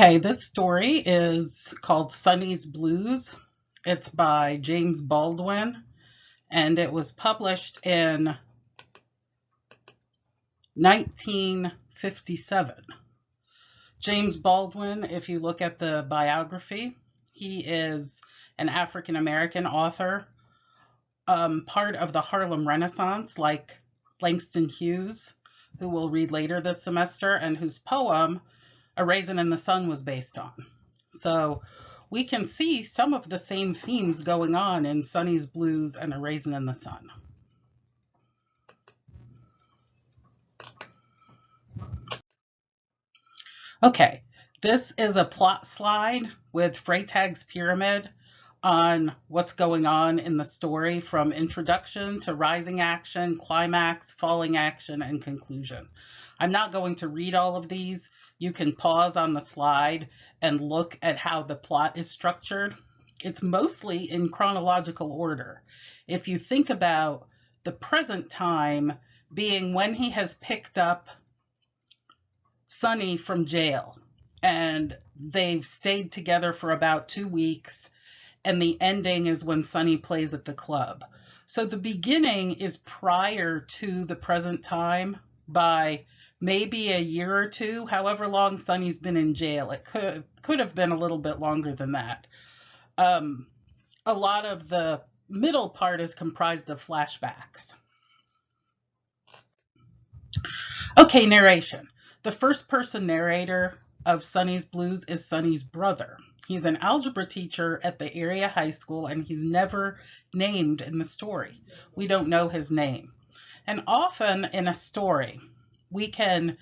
Okay, this story is called Sonny's Blues. It's by James Baldwin, and it was published in 1957. James Baldwin, if you look at the biography, he is an African American author, part of the Harlem Renaissance, like Langston Hughes, who we'll read later this semester, and whose poem A Raisin in the Sun was based on. So we can see some of the same themes going on in Sonny's Blues and A Raisin in the Sun. Okay, this is a plot slide with Freytag's pyramid on what's going on in the story from introduction to rising action, climax, falling action, and conclusion. I'm not going to read all of these. You can pause on the slide and look at how the plot is structured. It's mostly in chronological order. If you think about the present time being when he has picked up Sonny from jail, and they've stayed together for about 2 weeks, and the ending is when Sonny plays at the club. So the beginning is prior to the present time by maybe a year or two, however long Sonny's been in jail. It could have been a little bit longer than that. A lot of the middle part is comprised of flashbacks. Okay, narration. The first person narrator of Sonny's Blues is Sonny's brother. He's an algebra teacher at the area high school, and he's never named in the story. We don't know his name. And often in a story, we can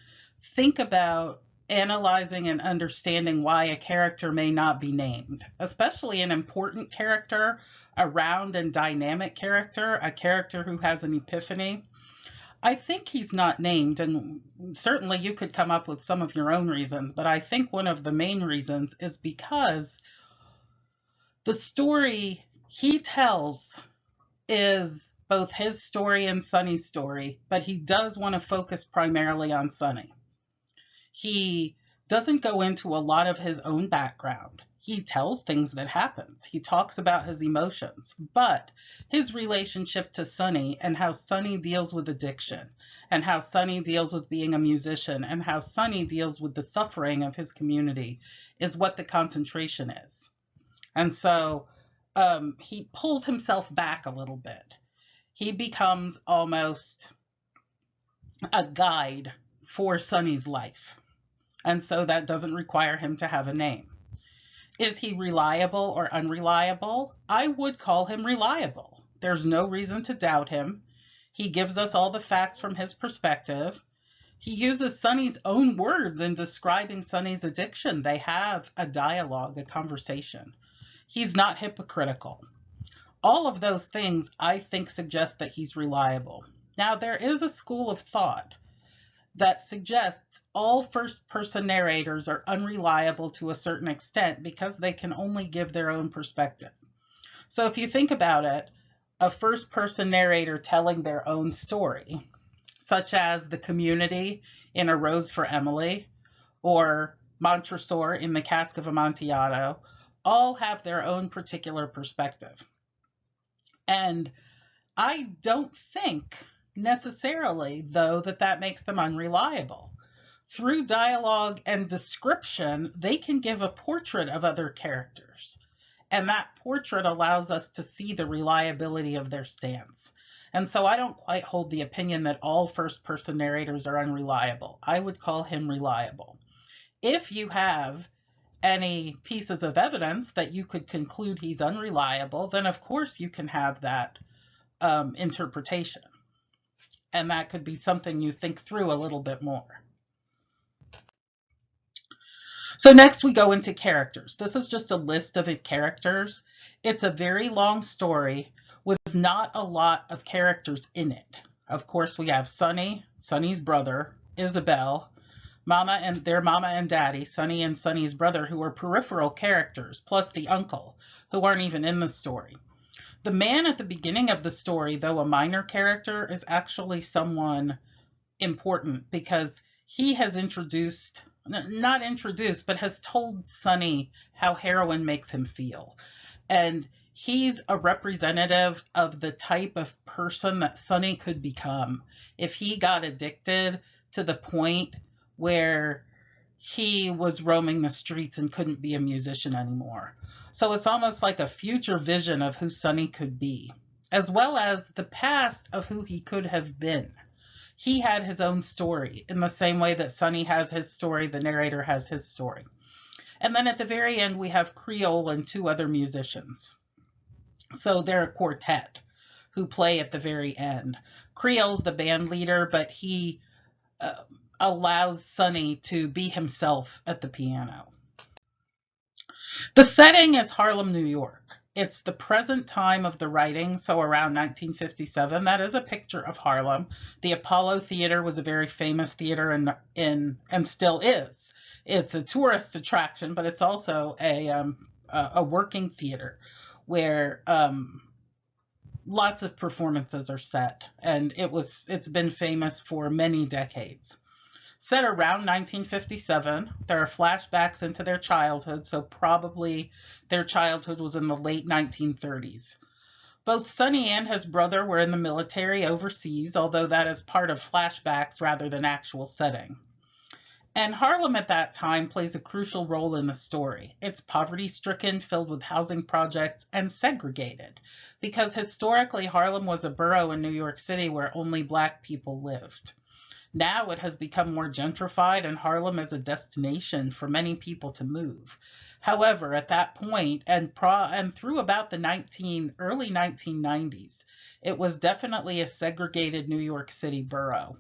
think about analyzing and understanding why a character may not be named, especially an important character, a round and dynamic character, a character who has an epiphany. I think he's not named, and certainly you could come up with some of your own reasons, but I think one of the main reasons is because the story he tells is both his story and Sonny's story, but he does want to focus primarily on Sonny. He doesn't go into a lot of his own background. He tells things that happens. He talks about his emotions, but his relationship to Sonny and how Sonny deals with addiction and how Sonny deals with being a musician and how Sonny deals with the suffering of his community is what the concentration is. And so he pulls himself back a little bit. He becomes almost a guide for Sonny's life. And so that doesn't require him to have a name. Is he reliable or unreliable? I would call him reliable. There's no reason to doubt him. He gives us all the facts from his perspective. He uses Sonny's own words in describing Sonny's addiction. They have a dialogue, a conversation. He's not hypocritical. All of those things, I think, suggest that he's reliable. Now, there is a school of thought that suggests all first-person narrators are unreliable to a certain extent because they can only give their own perspective. So if you think about it, a first-person narrator telling their own story, such as the community in A Rose for Emily or Montresor in The Cask of Amontillado, all have their own particular perspective. And I don't think necessarily, though, that makes them unreliable. Through dialogue and description, they can give a portrait of other characters, and that portrait allows us to see the reliability of their stance. And so I don't quite hold the opinion that all first-person narrators are unreliable. I would call him reliable. If you have any pieces of evidence that you could conclude he's unreliable, then of course you can have that interpretation. And that could be something you think through a little bit more. So next we go into characters. This is just a list of characters. It's a very long story with not a lot of characters in it. Of course, we have Sonny, Sonny's brother, Isabel, their mama and daddy, Sonny and Sonny's brother, who are peripheral characters, plus the uncle, who aren't even in the story. The man at the beginning of the story, though a minor character, is actually someone important because he has introduced not introduced, but has told Sonny how heroin makes him feel. And he's a representative of the type of person that Sonny could become if he got addicted to the point where he was roaming the streets and couldn't be a musician anymore. So it's almost like a future vision of who Sonny could be, as well as the past of who he could have been. He had his own story in the same way that Sonny has his story, the narrator has his story. And then at the very end, we have Creole and two other musicians. So they're a quartet who play at the very end. Creole's the band leader, but he allows Sonny to be himself at the piano. The setting is Harlem, New York. It's the present time of the writing, so around 1957. That is a picture of Harlem. The Apollo Theater was a very famous theater and still is. It's a tourist attraction, but it's also a working theater where lots of performances are set, and it's been famous for many decades. Set around 1957, there are flashbacks into their childhood, so probably their childhood was in the late 1930s. Both Sonny and his brother were in the military overseas, although that is part of flashbacks rather than actual setting. And Harlem at that time plays a crucial role in the story. It's poverty-stricken, filled with housing projects, and segregated, because historically Harlem was a borough in New York City where only Black people lived. Now it has become more gentrified, and Harlem is a destination for many people to move. However, at that point, and through about the early 1990s, it was definitely a segregated New York City borough.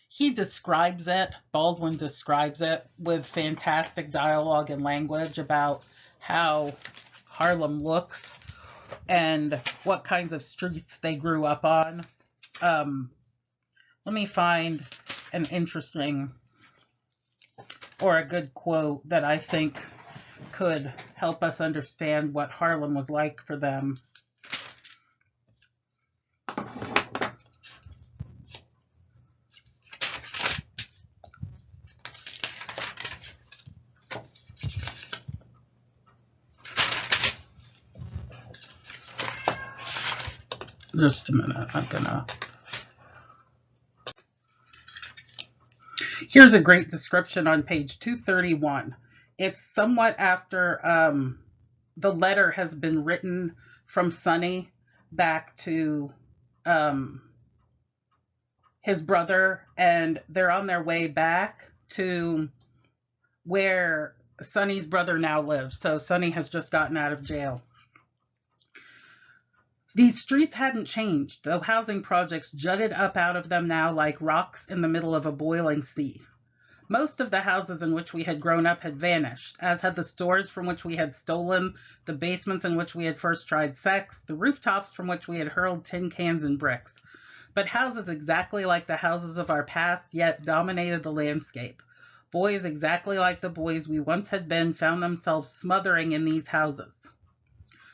He describes it, Baldwin describes it with fantastic dialogue and language about how Harlem looks and what kinds of streets they grew up on. Let me find an interesting or a good quote that I think could help us understand what Harlem was like for them. Just a minute, Here's a great description on page 231. It's somewhat after the letter has been written from Sonny back to his brother, and they're on their way back to where Sonny's brother now lives. So Sonny has just gotten out of jail. These streets hadn't changed, though housing projects jutted up out of them now like rocks in the middle of a boiling sea. Most of the houses in which we had grown up had vanished, as had the stores from which we had stolen, the basements in which we had first tried sex, the rooftops from which we had hurled tin cans and bricks. But houses exactly like the houses of our past yet dominated the landscape. Boys exactly like the boys we once had been found themselves smothering in these houses.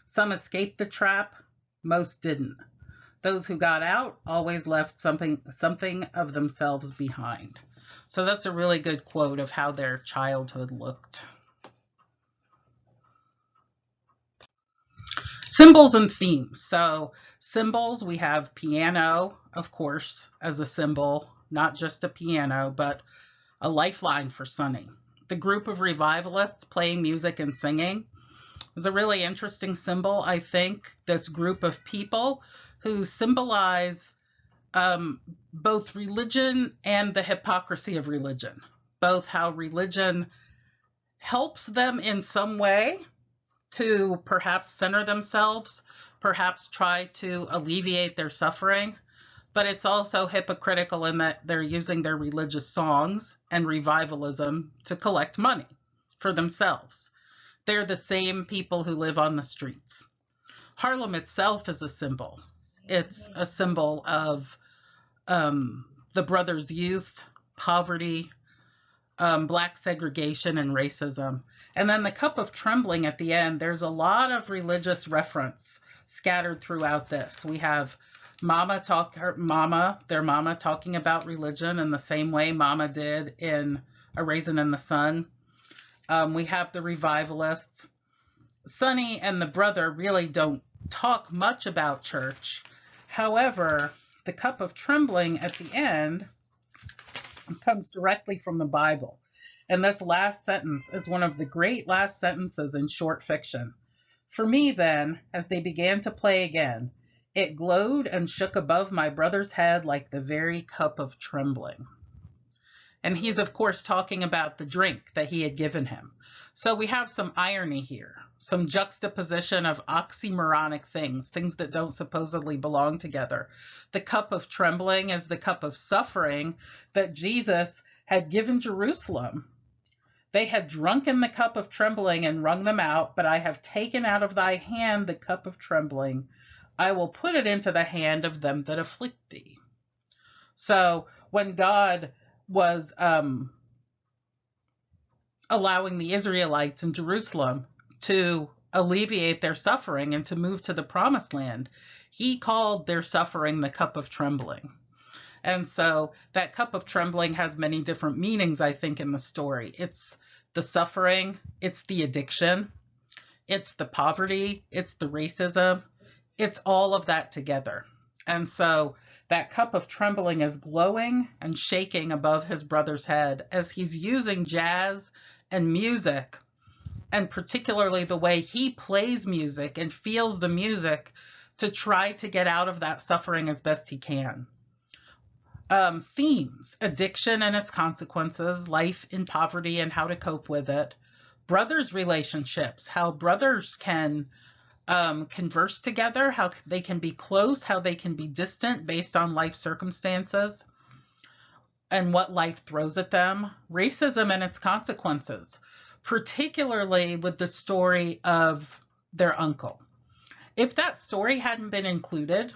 Some escaped the trap, most didn't. Those who got out always left something of themselves behind. So that's a really good quote of how their childhood looked. Symbols and themes. So symbols, we have piano, of course, as a symbol, not just a piano, but a lifeline for Sonny. The group of revivalists playing music and singing is a really interesting symbol, I think. This group of people who symbolize both religion and the hypocrisy of religion. Both how religion helps them in some way to perhaps center themselves, perhaps try to alleviate their suffering, but it's also hypocritical in that they're using their religious songs and revivalism to collect money for themselves. They're the same people who live on the streets. Harlem itself is a symbol. It's a symbol of the brothers' youth, poverty, Black segregation, and racism. And then the cup of trembling at the end, there's a lot of religious reference scattered throughout this. We have their mama talking about religion in the same way Mama did in A Raisin in the Sun. We have the revivalists. Sonny and the brother really don't talk much about church. However, the cup of trembling at the end comes directly from the Bible. And this last sentence is one of the great last sentences in short fiction. For me, then, as they began to play again, it glowed and shook above my brother's head like the very cup of trembling. And he's, of course, talking about the drink that he had given him. So we have some irony here, some juxtaposition of oxymoronic things that don't supposedly belong together. The cup of trembling is the cup of suffering that Jesus had given Jerusalem. They had drunken the cup of trembling and wrung them out, but I have taken out of thy hand the cup of trembling. I will put it into the hand of them that afflict thee. So when God was allowing the Israelites in Jerusalem to alleviate their suffering and to move to the promised land, he called their suffering the cup of trembling. And so that cup of trembling has many different meanings, I think, in the story. It's the suffering, it's the addiction, it's the poverty, it's the racism, it's all of that together. And so that cup of trembling is glowing and shaking above his brother's head as he's using jazz and music, and particularly the way he plays music and feels the music to try to get out of that suffering as best he can. Themes: addiction and its consequences, life in poverty and how to cope with it, brothers' relationships, how brothers can converse together, how they can be close, how they can be distant based on life circumstances and what life throws at them, racism and its consequences, particularly with the story of their uncle. If that story hadn't been included,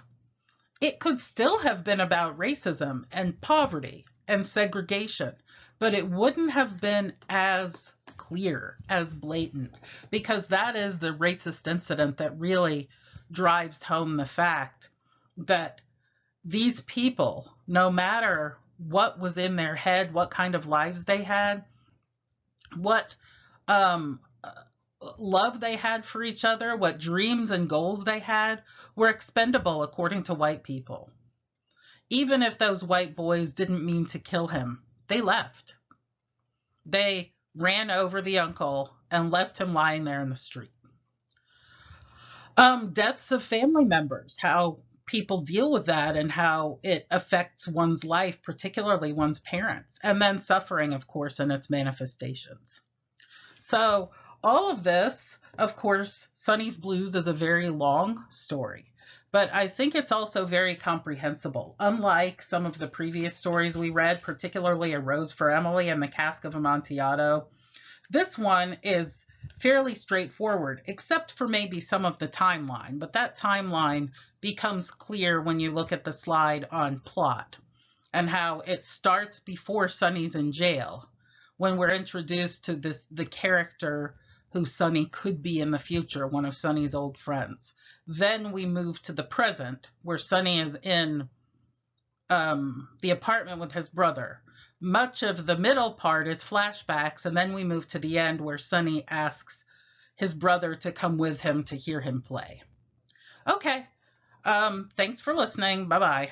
it could still have been about racism and poverty and segregation, but it wouldn't have been as clear, as blatant, because that is the racist incident that really drives home the fact that these people, no matter what was in their head, what kind of lives they had, what love they had for each other, what dreams and goals they had, were expendable according to white people. Even if those white boys didn't mean to kill him, they left. They ran over the uncle and left him lying there in the street. Deaths of family members, how people deal with that and how it affects one's life, particularly one's parents, and then suffering, of course, in its manifestations. So all of this, of course, Sonny's Blues is a very long story, but I think it's also very comprehensible. Unlike some of the previous stories we read, particularly A Rose for Emily and The Cask of Amontillado, this one is fairly straightforward, except for maybe some of the timeline, but that timeline becomes clear when you look at the slide on plot and how it starts before Sonny's in jail, when we're introduced to the character who Sonny could be in the future, one of Sonny's old friends. Then we move to the present, where Sonny is in the apartment with his brother. Much of the middle part is flashbacks, and then we move to the end where Sonny asks his brother to come with him to hear him play. Okay, thanks for listening. Bye-bye.